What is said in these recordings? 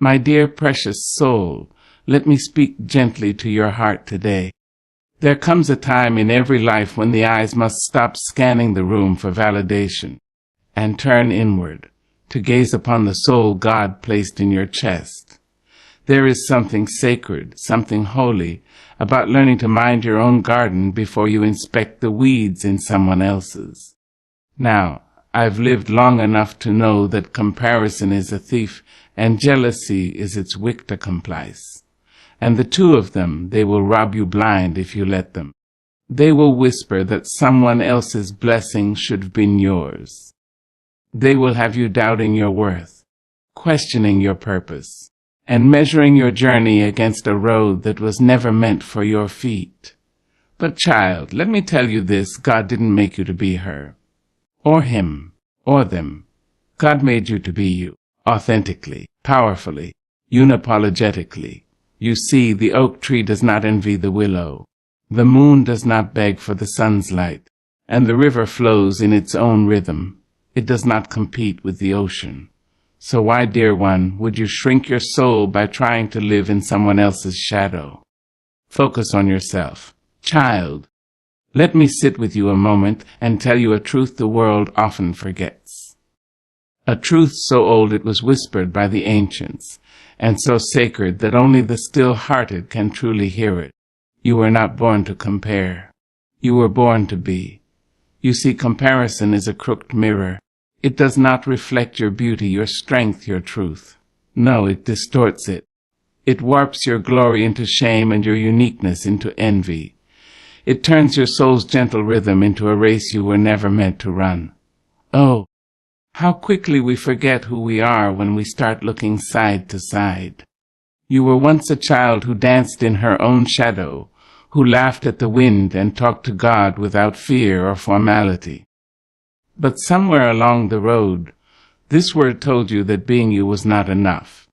My dear precious soul, let me speak gently to your heart today. There comes a time in every life when the eyes must stop scanning the room for validation and turn inward to gaze upon the soul God placed in your chest. There is something sacred, something holy about learning to mind your own garden before you inspect the weeds in someone else's. Now, I've lived long enough to know that comparison is a thief and jealousy is its victimplice. And the two of them, they will rob you blind if you let them. They will whisper that someone else's blessing should have been yours. They will have you doubting your worth, questioning your purpose, and measuring your journey against a road that was never meant for your feet. But child, let me tell you this, God didn't make you to be her, or him, or them. God made you to be you, authentically, powerfully, unapologetically. You see, the oak tree does not envy the willow. The moon does not beg for the sun's light, and the river flows in its own rhythm. It does not compete with the ocean. So why, dear one, would you shrink your soul by trying to live in someone else's shadow? Focus on yourself. Child, let me sit with you a moment and tell you a truth the world often forgets. A truth so old it was whispered by the ancients, and so sacred that only the still-hearted can truly hear it. You were not born to compare. You were born to be. You see, comparison is a crooked mirror. It does not reflect your beauty, your strength, your truth. No, it distorts it. It warps your glory into shame and your uniqueness into envy. It turns your soul's gentle rhythm into a race you were never meant to run. Oh, how quickly we forget who we are when we start looking side to side. You were once a child who danced in her own shadow, who laughed at the wind and talked to God without fear or formality. But somewhere along the road, this word told you that being you was not enough.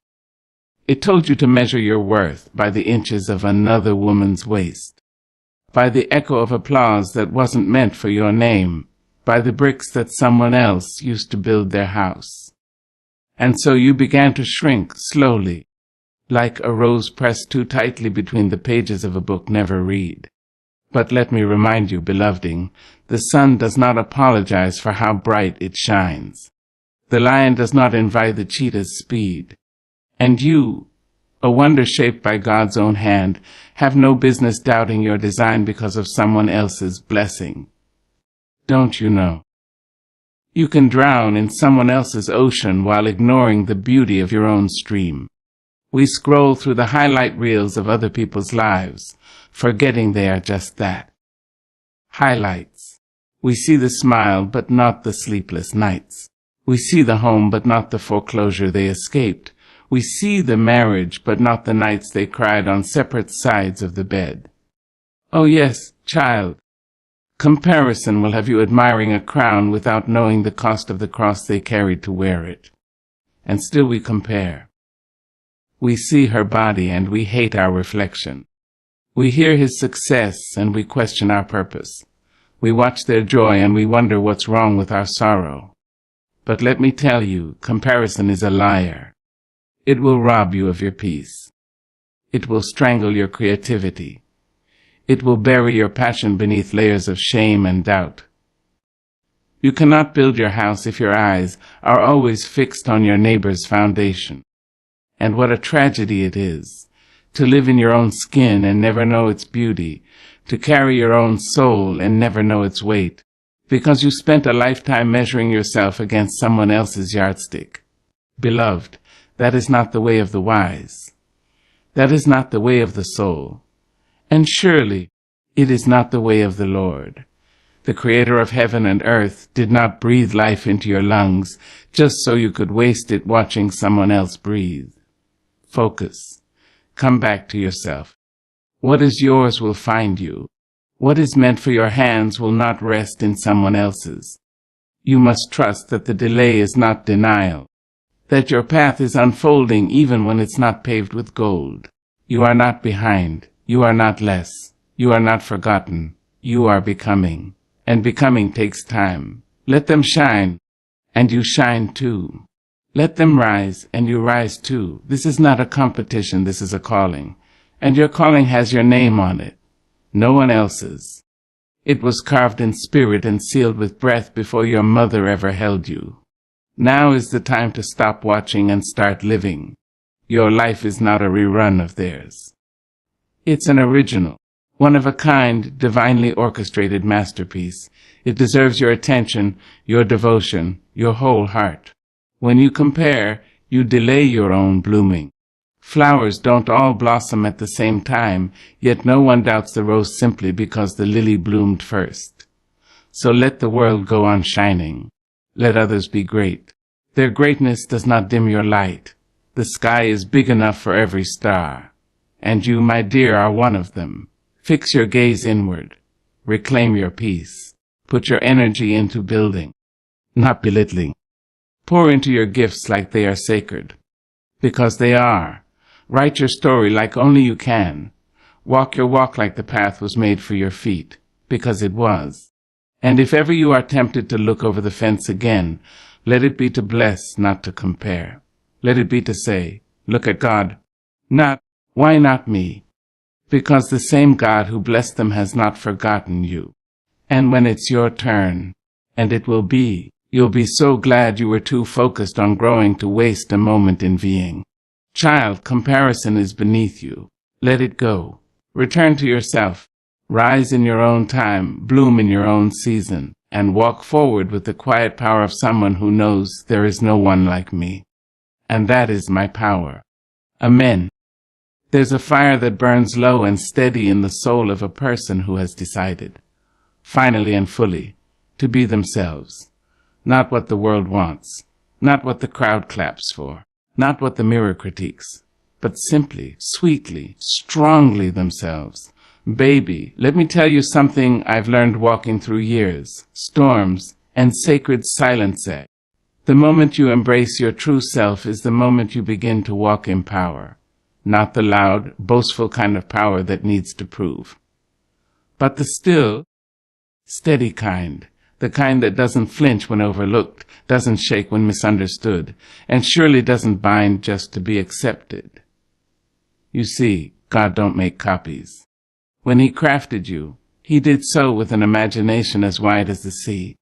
It told you to measure your worth by the inches of another woman's waist, by the echo of applause that wasn't meant for your name, by the bricks that someone else used to build their house. And so you began to shrink slowly, like a rose pressed too tightly between the pages of a book never read. But let me remind you, beloveding, the sun does not apologize for how bright it shines. The lion does not invite the cheetah's speed. And you, a wonder shaped by God's own hand, have no business doubting your design because of someone else's blessing. Don't you know? You can drown in someone else's ocean while ignoring the beauty of your own stream. We scroll through the highlight reels of other people's lives, forgetting they are just that. Highlights. We see the smile, but not the sleepless nights. We see the home, but not the foreclosure they escaped. We see the marriage, but not the nights they cried on separate sides of the bed. Oh yes, child. Comparison will have you admiring a crown without knowing the cost of the cross they carried to wear it. And still we compare. We see her body and we hate our reflection. We hear his success and we question our purpose. We watch their joy and we wonder what's wrong with our sorrow. But let me tell you, comparison is a liar. It will rob you of your peace. It will strangle your creativity. It will bury your passion beneath layers of shame and doubt. You cannot build your house if your eyes are always fixed on your neighbor's foundation. And what a tragedy it is, to live in your own skin and never know its beauty, to carry your own soul and never know its weight, because you spent a lifetime measuring yourself against someone else's yardstick. Beloved, that is not the way of the wise. That is not the way of the soul. And surely it is not the way of the Lord. The Creator of heaven and earth did not breathe life into your lungs just so you could waste it watching someone else breathe. Focus. Come back to yourself. What is yours will find you. What is meant for your hands will not rest in someone else's. You must trust that the delay is not denial, that your path is unfolding even when it's not paved with gold. You are not behind. You are not less. You are not forgotten. You are becoming. And becoming takes time. Let them shine, and you shine too. Let them rise, and you rise too. This is not a competition, this is a calling. And your calling has your name on it, no one else's. It was carved in spirit and sealed with breath before your mother ever held you. Now is the time to stop watching and start living. Your life is not a rerun of theirs. It's an original, one-of-a-kind, divinely orchestrated masterpiece. It deserves your attention, your devotion, your whole heart. When you compare, you delay your own blooming. Flowers don't all blossom at the same time, yet no one doubts the rose simply because the lily bloomed first. So let the world go on shining. Let others be great. Their greatness does not dim your light. The sky is big enough for every star. And you, my dear, are one of them. Fix your gaze inward. Reclaim your peace. Put your energy into building, not belittling. Pour into your gifts like they are sacred, because they are. Write your story like only you can. Walk your walk like the path was made for your feet, because it was. And if ever you are tempted to look over the fence again, let it be to bless, not to compare. Let it be to say, look at God, not, why not me? Because the same God who blessed them has not forgotten you. And when it's your turn, and it will be, you'll be so glad you were too focused on growing to waste a moment in being. Child, comparison is beneath you. Let it go. Return to yourself. Rise in your own time, bloom in your own season, and walk forward with the quiet power of someone who knows there is no one like me. And that is my power. Amen. There's a fire that burns low and steady in the soul of a person who has decided, finally and fully, to be themselves. Not what the world wants, not what the crowd claps for, not what the mirror critiques, but simply, sweetly, strongly themselves. Baby, let me tell you something I've learned walking through years, storms, and sacred silence. The moment you embrace your true self is the moment you begin to walk in power, not the loud, boastful kind of power that needs to prove, but the still, steady kind, the kind that doesn't flinch when overlooked, doesn't shake when misunderstood, and surely doesn't bind just to be accepted. You see, God don't make copies. When He crafted you, He did so with an imagination as wide as the sea.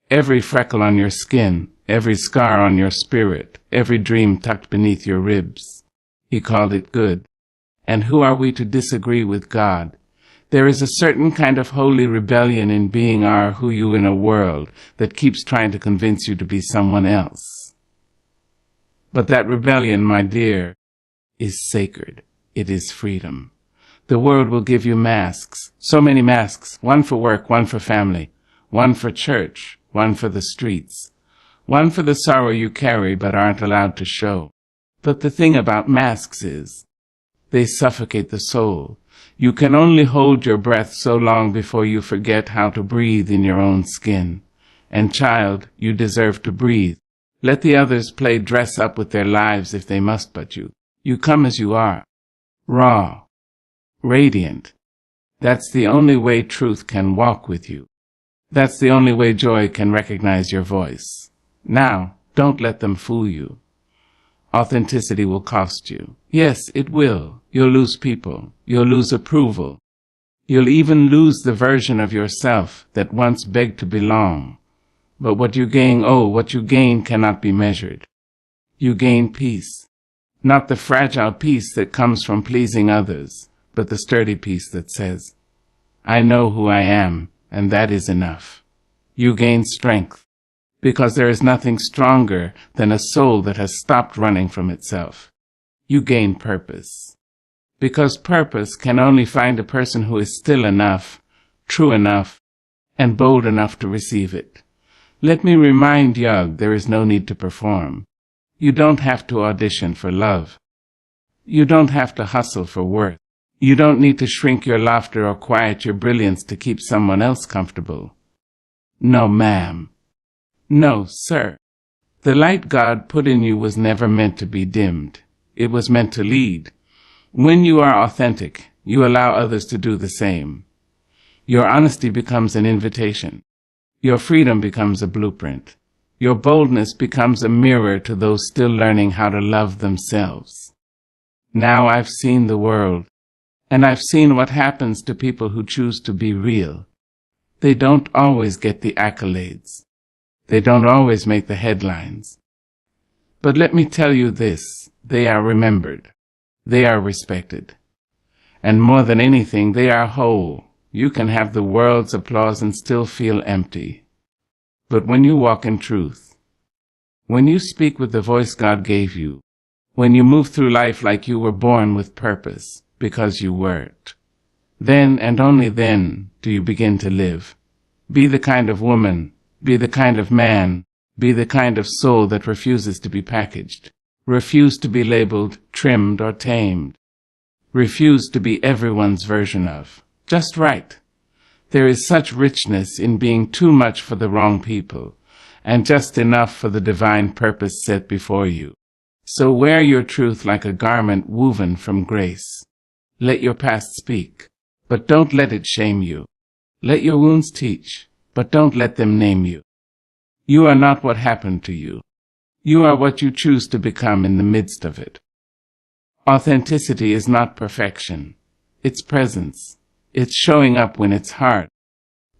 Every freckle on your skin, every scar on your spirit, every dream tucked beneath your ribs, He called it good. And who are we to disagree with God? There is a certain kind of holy rebellion in being who you in a world that keeps trying to convince you to be someone else. But that rebellion, my dear, is sacred. It is freedom. The world will give you masks, so many masks, one for work, one for family, one for church, one for the streets, one for the sorrow you carry but aren't allowed to show. But the thing about masks is, they suffocate the soul. You can only hold your breath so long before you forget how to breathe in your own skin. And child, you deserve to breathe. Let the others play dress up with their lives if they must, but you come as you are. Raw. Radiant. That's the only way truth can walk with you. That's the only way joy can recognize your voice. Now, don't let them fool you. Authenticity will cost you. Yes, it will. You'll lose people. You'll lose approval. You'll even lose the version of yourself that once begged to belong. But what you gain cannot be measured. You gain peace. Not the fragile peace that comes from pleasing others, but the sturdy peace that says, I know who I am, and that is enough. You gain strength, because there is nothing stronger than a soul that has stopped running from itself. You gain purpose, because purpose can only find a person who is still enough, true enough, and bold enough to receive it. Let me remind you, there is no need to perform. You don't have to audition for love. You don't have to hustle for worth. You don't need to shrink your laughter or quiet your brilliance to keep someone else comfortable. No, ma'am. No, sir. The light God put in you was never meant to be dimmed. It was meant to lead. When you are authentic, you allow others to do the same. Your honesty becomes an invitation. Your freedom becomes a blueprint. Your boldness becomes a mirror to those still learning how to love themselves. Now I've seen the world, and I've seen what happens to people who choose to be real. They don't always get the accolades. They don't always make the headlines. But let me tell you this, they are remembered. They are respected. And more than anything, they are whole. You can have the world's applause and still feel empty. But when you walk in truth, when you speak with the voice God gave you, when you move through life like you were born with purpose, because you weren't, then and only then do you begin to live. Be the kind of woman, be the kind of man, be the kind of soul that refuses to be packaged. Refuse to be labeled, trimmed, or tamed. Refuse to be everyone's version of. Just right. There is such richness in being too much for the wrong people, and just enough for the divine purpose set before you. So wear your truth like a garment woven from grace. Let your past speak, but don't let it shame you. Let your wounds teach, but don't let them name you. You are not what happened to you. You are what you choose to become in the midst of it. Authenticity is not perfection. It's presence. It's showing up when it's hard.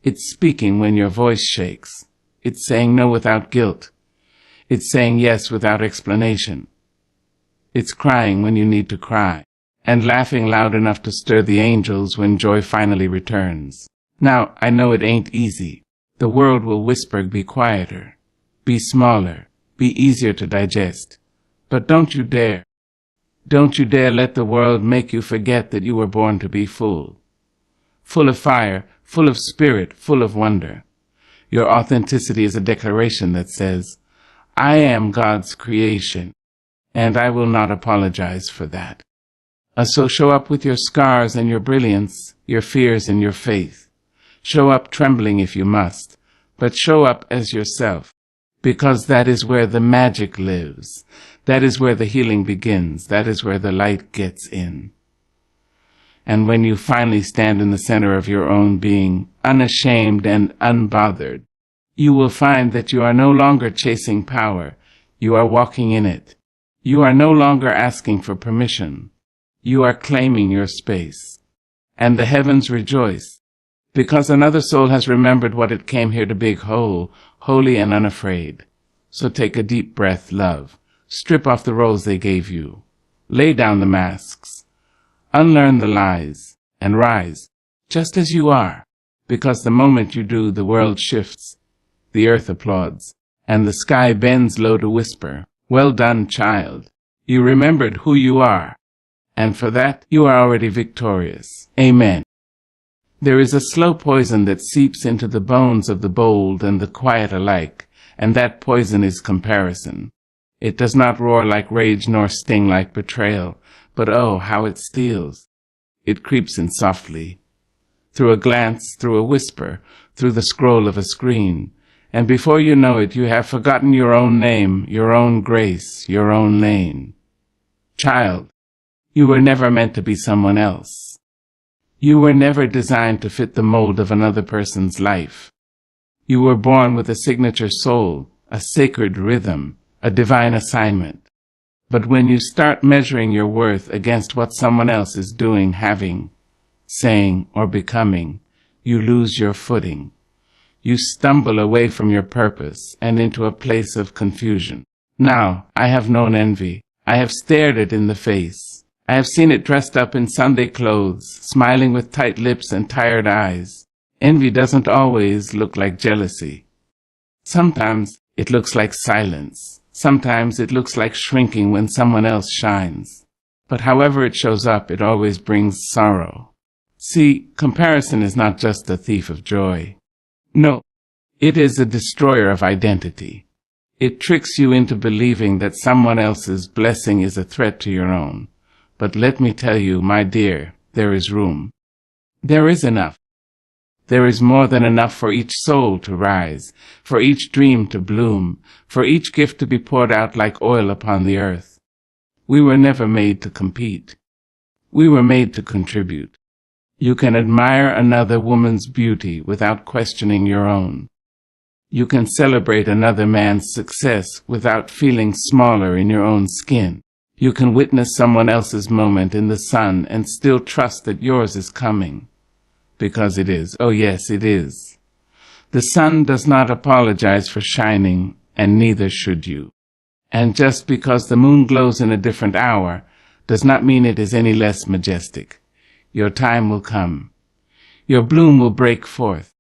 It's speaking when your voice shakes. It's saying no without guilt. It's saying yes without explanation. It's crying when you need to cry, and laughing loud enough to stir the angels when joy finally returns. Now, I know it ain't easy. The world will whisper, be quieter, be smaller, be easier to digest. But don't you dare. Don't you dare let the world make you forget that you were born to be full. Full of fire, full of spirit, full of wonder. Your authenticity is a declaration that says, I am God's creation, and I will not apologize for that. So show up with your scars and your brilliance, your fears and your faith. Show up trembling if you must, but show up as yourself, because that is where the magic lives. That is where the healing begins. That is where the light gets in. And when you finally stand in the center of your own being, unashamed and unbothered, you will find that you are no longer chasing power. You are walking in it. You are no longer asking for permission. You are claiming your space. And the heavens rejoice, because another soul has remembered what it came here to be, whole, holy and unafraid. So take a deep breath, love. Strip off the roles they gave you. Lay down the masks. Unlearn the lies, and rise, just as you are, because the moment you do, the world shifts, the earth applauds, and the sky bends low to whisper, well done, child. You remembered who you are, and for that you are already victorious. Amen. There is a slow poison that seeps into the bones of the bold and the quiet alike, and that poison is comparison. It does not roar like rage nor sting like betrayal, but oh, how it steals. It creeps in softly, through a glance, through a whisper, through the scroll of a screen, and before you know it, you have forgotten your own name, your own grace, your own lane. Child, you were never meant to be someone else. You were never designed to fit the mold of another person's life. You were born with a signature soul, a sacred rhythm, a divine assignment. But when you start measuring your worth against what someone else is doing, having, saying, or becoming, you lose your footing. You stumble away from your purpose and into a place of confusion. Now, I have known envy. I have stared it in the face. I have seen it dressed up in Sunday clothes, smiling with tight lips and tired eyes. Envy doesn't always look like jealousy. Sometimes it looks like silence. Sometimes it looks like shrinking when someone else shines. But however it shows up, it always brings sorrow. See, comparison is not just a thief of joy. No, it is a destroyer of identity. It tricks you into believing that someone else's blessing is a threat to your own. But let me tell you, my dear, there is room. There is enough. There is more than enough for each soul to rise, for each dream to bloom, for each gift to be poured out like oil upon the earth. We were never made to compete. We were made to contribute. You can admire another woman's beauty without questioning your own. You can celebrate another man's success without feeling smaller in your own skin. You can witness someone else's moment in the sun and still trust that yours is coming. Because it is. Oh yes, it is. The sun does not apologize for shining, and neither should you. And just because the moon glows in a different hour does not mean it is any less majestic. Your time will come. Your bloom will break forth.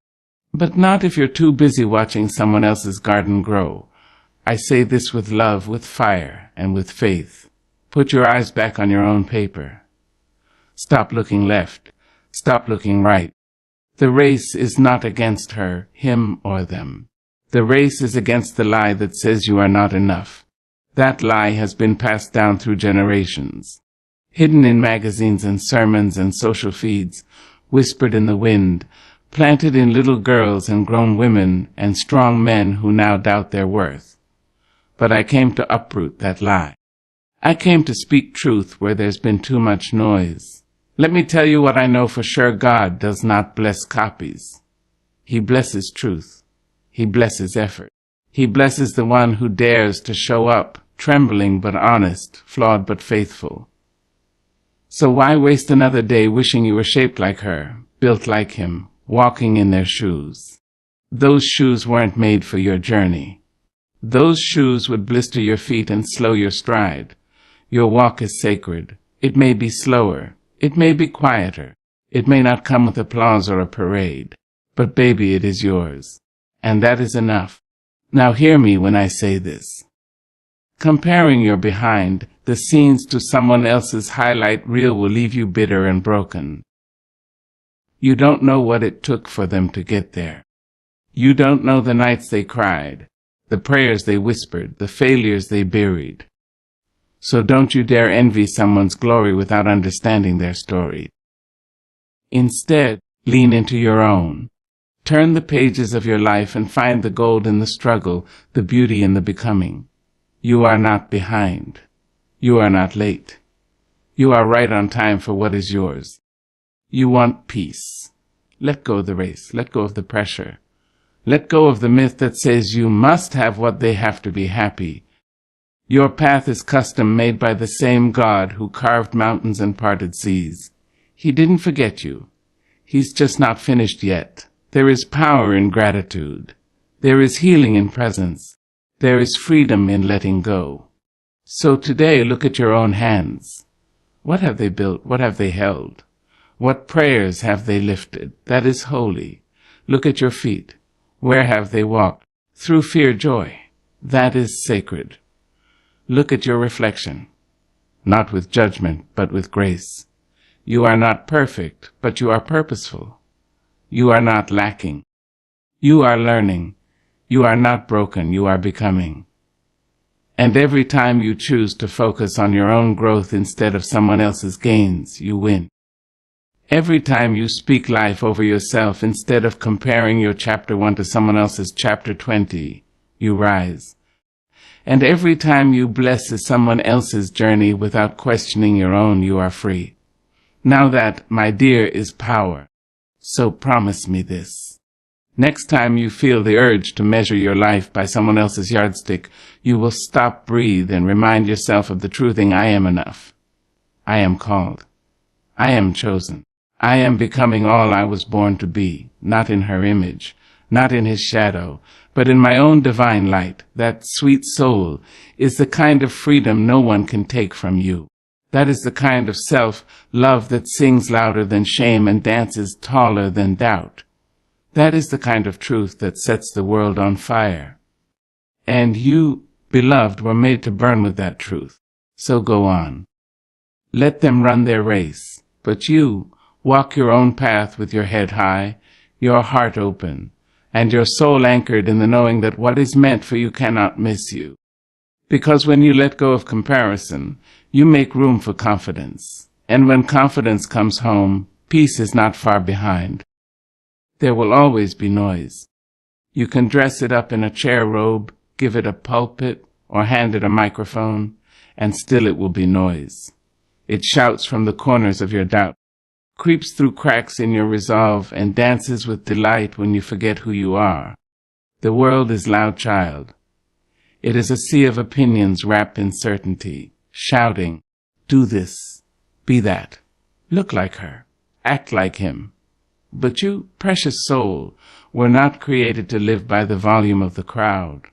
But not if you're too busy watching someone else's garden grow. I say this with love, with fire, and with faith. Put your eyes back on your own paper. Stop looking left. Stop looking right. The race is not against her, him, or them. The race is against the lie that says you are not enough. That lie has been passed down through generations. Hidden in magazines and sermons and social feeds, whispered in the wind, planted in little girls and grown women and strong men who now doubt their worth. But I came to uproot that lie. I came to speak truth where there's been too much noise. Let me tell you what I know for sure. God does not bless copies. He blesses truth. He blesses effort. He blesses the one who dares to show up, trembling but honest, flawed but faithful. So why waste another day wishing you were shaped like her, built like him, walking in their shoes? Those shoes weren't made for your journey. Those shoes would blister your feet and slow your stride. Your walk is sacred. It may be slower. It may be quieter. It may not come with applause or a parade. But baby, it is yours. And that is enough. Now hear me when I say this. Comparing your behind the scenes to someone else's highlight reel will leave you bitter and broken. You don't know what it took for them to get there. You don't know the nights they cried, the prayers they whispered, the failures they buried. So don't you dare envy someone's glory without understanding their story. Instead, lean into your own. Turn the pages of your life and find the gold in the struggle, the beauty in the becoming. You are not behind. You are not late. You are right on time for what is yours. You want peace. Let go of the race. Let go of the pressure. Let go of the myth that says you must have what they have to be happy. Your path is custom made by the same God who carved mountains and parted seas. He didn't forget you. He's just not finished yet. There is power in gratitude. There is healing in presence. There is freedom in letting go. So today, look at your own hands. What have they built? What have they held? What prayers have they lifted? That is holy. Look at your feet. Where have they walked? Through fear, joy. That is sacred. Look at your reflection. Not with judgment, but with grace. You are not perfect, but you are purposeful. You are not lacking. You are learning. You are not broken. You are becoming. And every time you choose to focus on your own growth instead of someone else's gains, you win. Every time you speak life over yourself instead of comparing your chapter 1 to someone else's chapter 20, you rise. And every time you bless someone else's journey without questioning your own, you are free. Now that, my dear, is power. So promise me this. Next time you feel the urge to measure your life by someone else's yardstick, you will stop, breathe, and remind yourself of the true thing. I am enough. I am called. I am chosen. I am becoming all I was born to be, not in her image, not in his shadow, but in my own divine light. That sweet soul is the kind of freedom no one can take from you. That is the kind of self-love that sings louder than shame and dances taller than doubt. That is the kind of truth that sets the world on fire. And you, beloved, were made to burn with that truth. So go on. Let them run their race, but you walk your own path with your head high, your heart open, and your soul anchored in the knowing that what is meant for you cannot miss you. Because when you let go of comparison, you make room for confidence. And when confidence comes home, peace is not far behind. There will always be noise. You can dress it up in a chair robe, give it a pulpit, or hand it a microphone, and still it will be noise. It shouts from the corners of your doubt, creeps through cracks in your resolve, and dances with delight when you forget who you are. The world is loud, child. It is a sea of opinions wrapped in certainty, shouting, do this, be that, look like her, act like him. But you, precious soul, were not created to live by the volume of the crowd.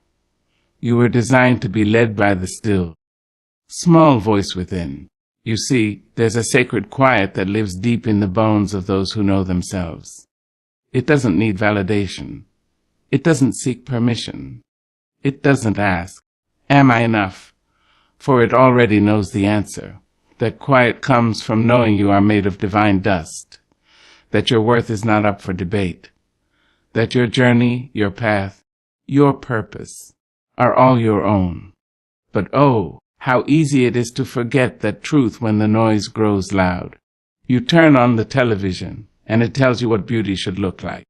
You were designed to be led by the still, small voice within. You see, there's a sacred quiet that lives deep in the bones of those who know themselves. It doesn't need validation. It doesn't seek permission. It doesn't ask, am I enough? For it already knows the answer. That quiet comes from knowing you are made of divine dust, that your worth is not up for debate, that your journey, your path, your purpose are all your own. But oh, how easy it is to forget that truth when the noise grows loud. You turn on the television, and it tells you what beauty should look like.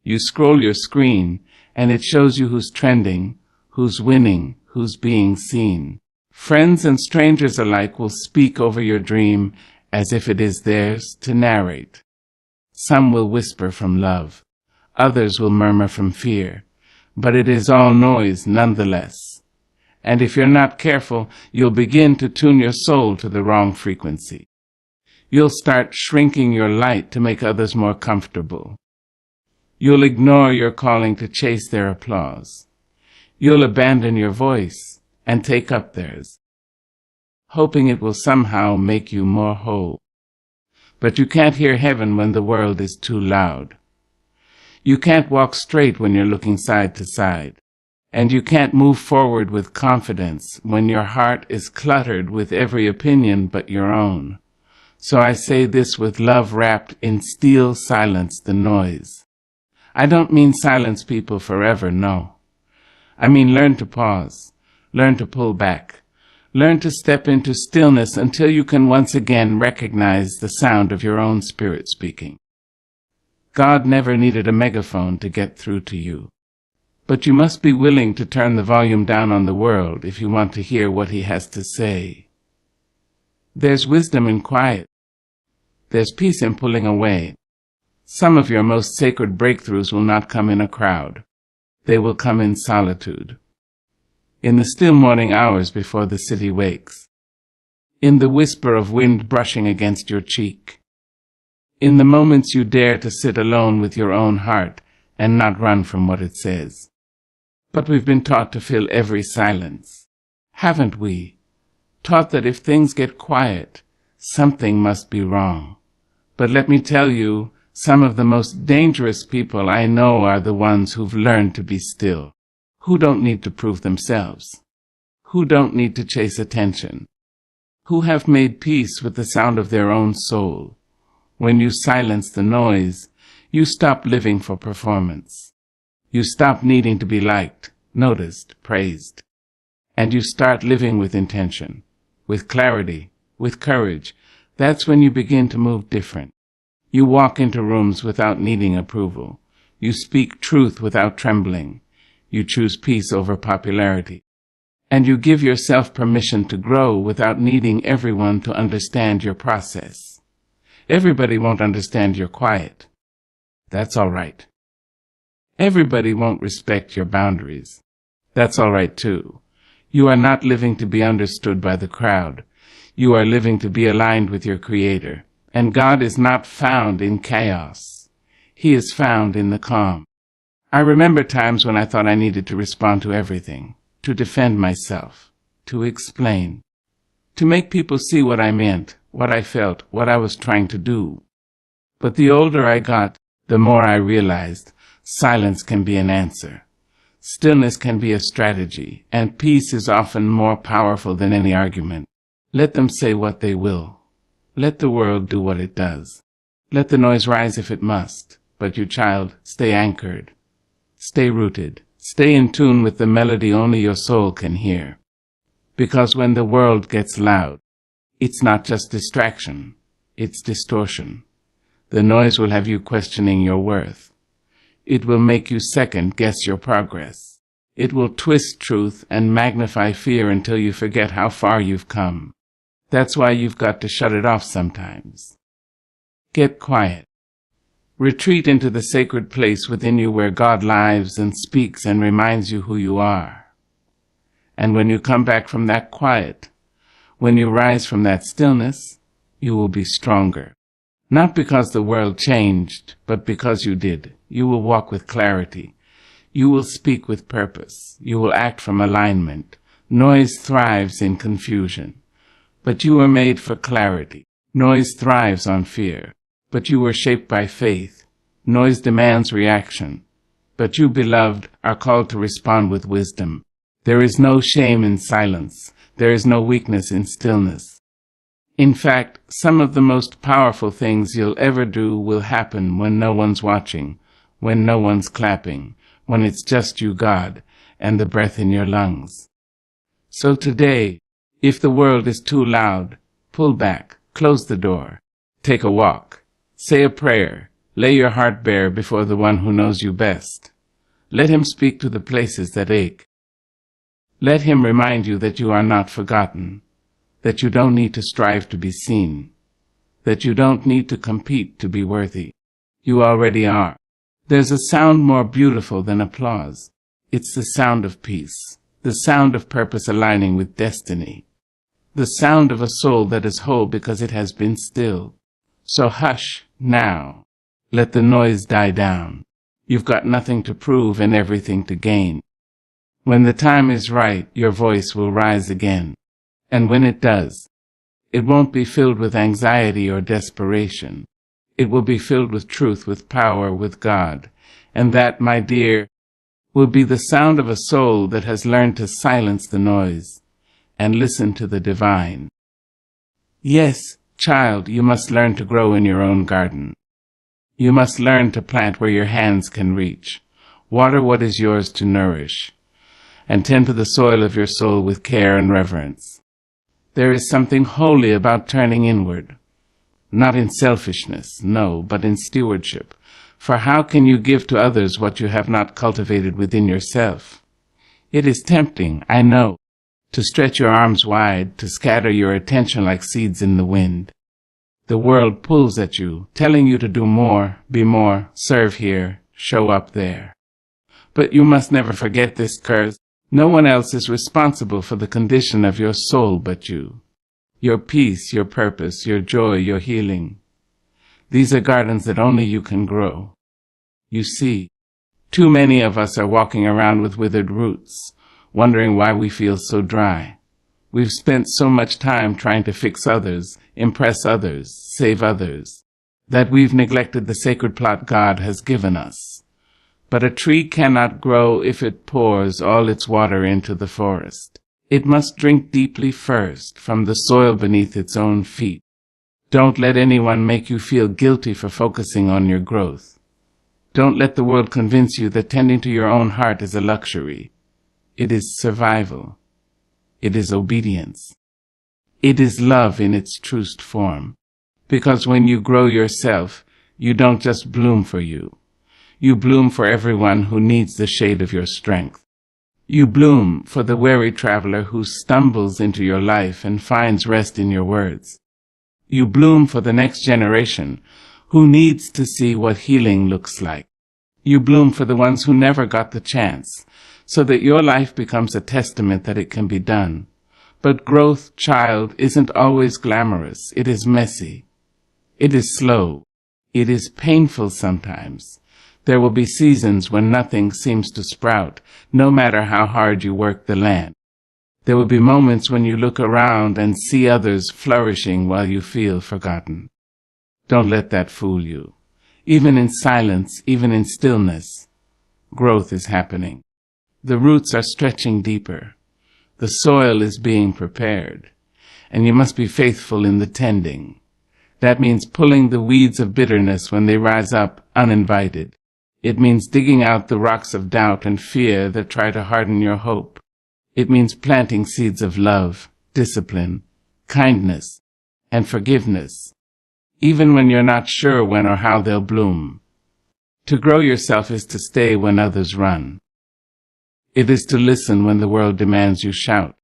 You scroll your screen, and it shows you who's trending, who's winning, who's being seen. Friends and strangers alike will speak over your dream as if it is theirs to narrate. Some will whisper from love, others will murmur from fear, but it is all noise nonetheless. And if you're not careful, you'll begin to tune your soul to the wrong frequency. You'll start shrinking your light to make others more comfortable. You'll ignore your calling to chase their applause. You'll abandon your voice and take up theirs, hoping it will somehow make you more whole. But you can't hear heaven when the world is too loud. You can't walk straight when you're looking side to side. And you can't move forward with confidence when your heart is cluttered with every opinion but your own. So I say this with love wrapped in steel: silence the noise. I don't mean silence people forever, no. I mean learn to pause. Learn to pull back. Learn to step into stillness until you can once again recognize the sound of your own spirit speaking. God never needed a megaphone to get through to you. But you must be willing to turn the volume down on the world if you want to hear what he has to say. There's wisdom in quiet. There's peace in pulling away. Some of your most sacred breakthroughs will not come in a crowd. They will come in solitude. In the still morning hours before the city wakes, in the whisper of wind brushing against your cheek, in the moments you dare to sit alone with your own heart and not run from what it says. But we've been taught to fill every silence, haven't we? Taught that if things get quiet, something must be wrong. But let me tell you, some of the most dangerous people I know are the ones who've learned to be still, who don't need to prove themselves, who don't need to chase attention, who have made peace with the sound of their own soul. When you silence the noise, you stop living for performance. You stop needing to be liked, noticed, praised. And you start living with intention, with clarity, with courage. That's when you begin to move different. You walk into rooms without needing approval. You speak truth without trembling. You choose peace over popularity. And you give yourself permission to grow without needing everyone to understand your process. Everybody won't understand your quiet. That's all right. Everybody won't respect your boundaries. That's all right too. You are not living to be understood by the crowd. You are living to be aligned with your Creator. And God is not found in chaos. He is found in the calm. I remember times when I thought I needed to respond to everything, to defend myself, to explain, to make people see what I meant, what I felt, what I was trying to do. But the older I got, the more I realized silence can be an answer. Stillness can be a strategy, and peace is often more powerful than any argument. Let them say what they will. Let the world do what it does. Let the noise rise if it must. But you, child, stay anchored. Stay rooted. Stay in tune with the melody only your soul can hear. Because when the world gets loud, it's not just distraction, it's distortion. The noise will have you questioning your worth. It will make you second-guess your progress. It will twist truth and magnify fear until you forget how far you've come. That's why you've got to shut it off sometimes. Get quiet. Retreat into the sacred place within you where God lives and speaks and reminds you who you are. And when you come back from that quiet, when you rise from that stillness, you will be stronger. Not because the world changed, but because you did. You will walk with clarity. You will speak with purpose. You will act from alignment. Noise thrives in confusion, but you were made for clarity. Noise thrives on fear, but you were shaped by faith. Noise demands reaction, but you, beloved, are called to respond with wisdom. There is no shame in silence. There is no weakness in stillness. In fact, some of the most powerful things you'll ever do will happen when no one's watching, when no one's clapping, when it's just you, God, and the breath in your lungs. So today, if the world is too loud, pull back, close the door, take a walk, say a prayer, lay your heart bare before the one who knows you best. Let him speak to the places that ache. Let him remind you that you are not forgotten, that you don't need to strive to be seen, that you don't need to compete to be worthy. You already are. There's a sound more beautiful than applause. It's the sound of peace, the sound of purpose aligning with destiny, the sound of a soul that is whole because it has been stilled. So hush now. Let the noise die down. You've got nothing to prove and everything to gain. When the time is right, your voice will rise again. And when it does, it won't be filled with anxiety or desperation. It will be filled with truth, with power, with God. And that, my dear, will be the sound of a soul that has learned to silence the noise and listen to the divine. Yes, child, you must learn to grow in your own garden. You must learn to plant where your hands can reach, water what is yours to nourish, and tend to the soil of your soul with care and reverence. There is something holy about turning inward, not in selfishness, no, but in stewardship. For how can you give to others what you have not cultivated within yourself? It is tempting, I know, to stretch your arms wide, to scatter your attention like seeds in the wind. The world pulls at you, telling you to do more, be more, serve here, show up there. But you must never forget this curse. No one else is responsible for the condition of your soul but you. Your peace, your purpose, your joy, your healing. These are gardens that only you can grow. You see, too many of us are walking around with withered roots, wondering why we feel so dry. We've spent so much time trying to fix others, impress others, save others, that we've neglected the sacred plot God has given us. But a tree cannot grow if it pours all its water into the forest. It must drink deeply first from the soil beneath its own feet. Don't let anyone make you feel guilty for focusing on your growth. Don't let the world convince you that tending to your own heart is a luxury. It is survival. It is obedience. It is love in its truest form. Because when you grow yourself, you don't just bloom for you. You bloom for everyone who needs the shade of your strength. You bloom for the weary traveler who stumbles into your life and finds rest in your words. You bloom for the next generation who needs to see what healing looks like. You bloom for the ones who never got the chance, so that your life becomes a testament that it can be done. But growth, child, isn't always glamorous. It is messy. It is slow. It is painful sometimes. There will be seasons when nothing seems to sprout, no matter how hard you work the land. There will be moments when you look around and see others flourishing while you feel forgotten. Don't let that fool you. Even in silence, even in stillness, growth is happening. The roots are stretching deeper. The soil is being prepared. And you must be faithful in the tending. That means pulling the weeds of bitterness when they rise up uninvited. It means digging out the rocks of doubt and fear that try to harden your hope. It means planting seeds of love, discipline, kindness, and forgiveness, even when you're not sure when or how they'll bloom. To grow yourself is to stay when others run. It is to listen when the world demands you shout.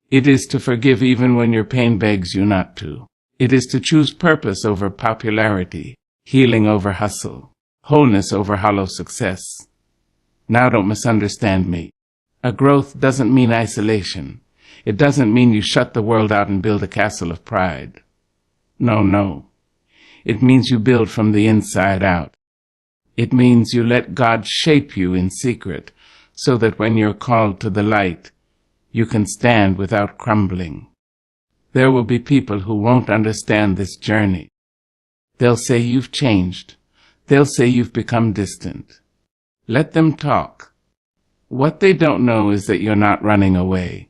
It is to forgive even when your pain begs you not to. It is to choose purpose over popularity, healing over hustle, wholeness over hollow success. Now don't misunderstand me. A growth doesn't mean isolation. It doesn't mean you shut the world out and build a castle of pride. No. It means you build from the inside out. It means you let God shape you in secret, so that when you're called to the light, you can stand without crumbling. There will be people who won't understand this journey. They'll say you've changed. They'll say you've become distant. Let them talk. What they don't know is that you're not running away.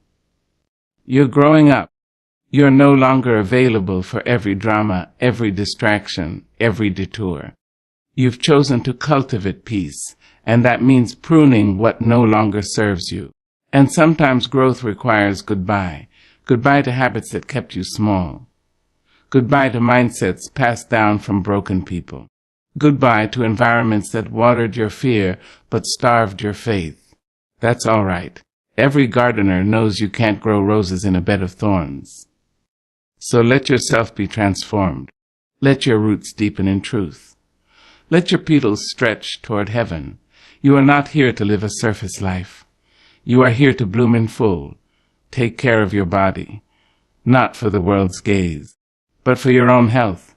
You're growing up. You're no longer available for every drama, every distraction, every detour. You've chosen to cultivate peace, and that means pruning what no longer serves you. And sometimes growth requires goodbye. Goodbye to habits that kept you small. Goodbye to mindsets passed down from broken people. Goodbye to environments that watered your fear but starved your faith. That's all right. Every gardener knows you can't grow roses in a bed of thorns. So let yourself be transformed. Let your roots deepen in truth. Let your petals stretch toward heaven. You are not here to live a surface life. You are here to bloom in full. Take care of your body, not for the world's gaze, but for your own health.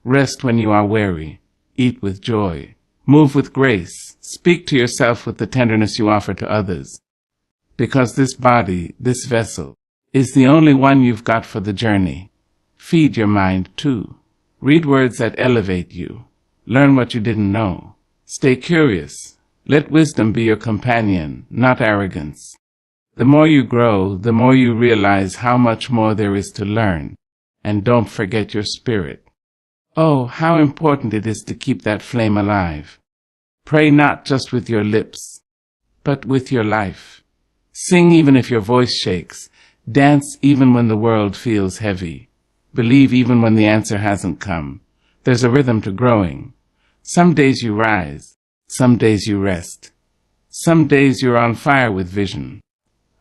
Rest when you are weary. Eat with joy. Move with grace. Speak to yourself with the tenderness you offer to others. Because this body, this vessel, is the only one you've got for the journey. Feed your mind, too. Read words that elevate you. Learn what you didn't know. Stay curious. Let wisdom be your companion, not arrogance. The more you grow, the more you realize how much more there is to learn. And don't forget your spirit. Oh, how important it is to keep that flame alive. Pray not just with your lips, but with your life. Sing even if your voice shakes. Dance even when the world feels heavy. Believe even when the answer hasn't come. There's a rhythm to growing. Some days you rise. Some days you rest. Some days you're on fire with vision.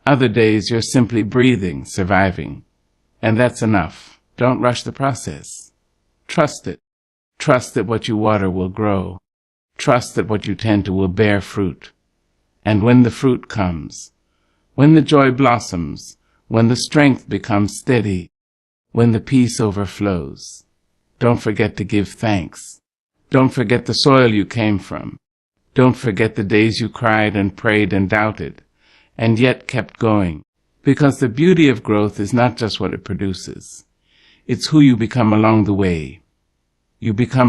Other days you're simply breathing, surviving. And that's enough. Don't rush the process. Trust it. Trust that what you water will grow. Trust that what you tend to will bear fruit. And when the fruit comes, when the joy blossoms, when the strength becomes steady, when the peace overflows, don't forget to give thanks. Don't forget the soil you came from. Don't forget the days you cried and prayed and doubted, and yet kept going. Because the beauty of growth is not just what it produces. It's who you become along the way. You become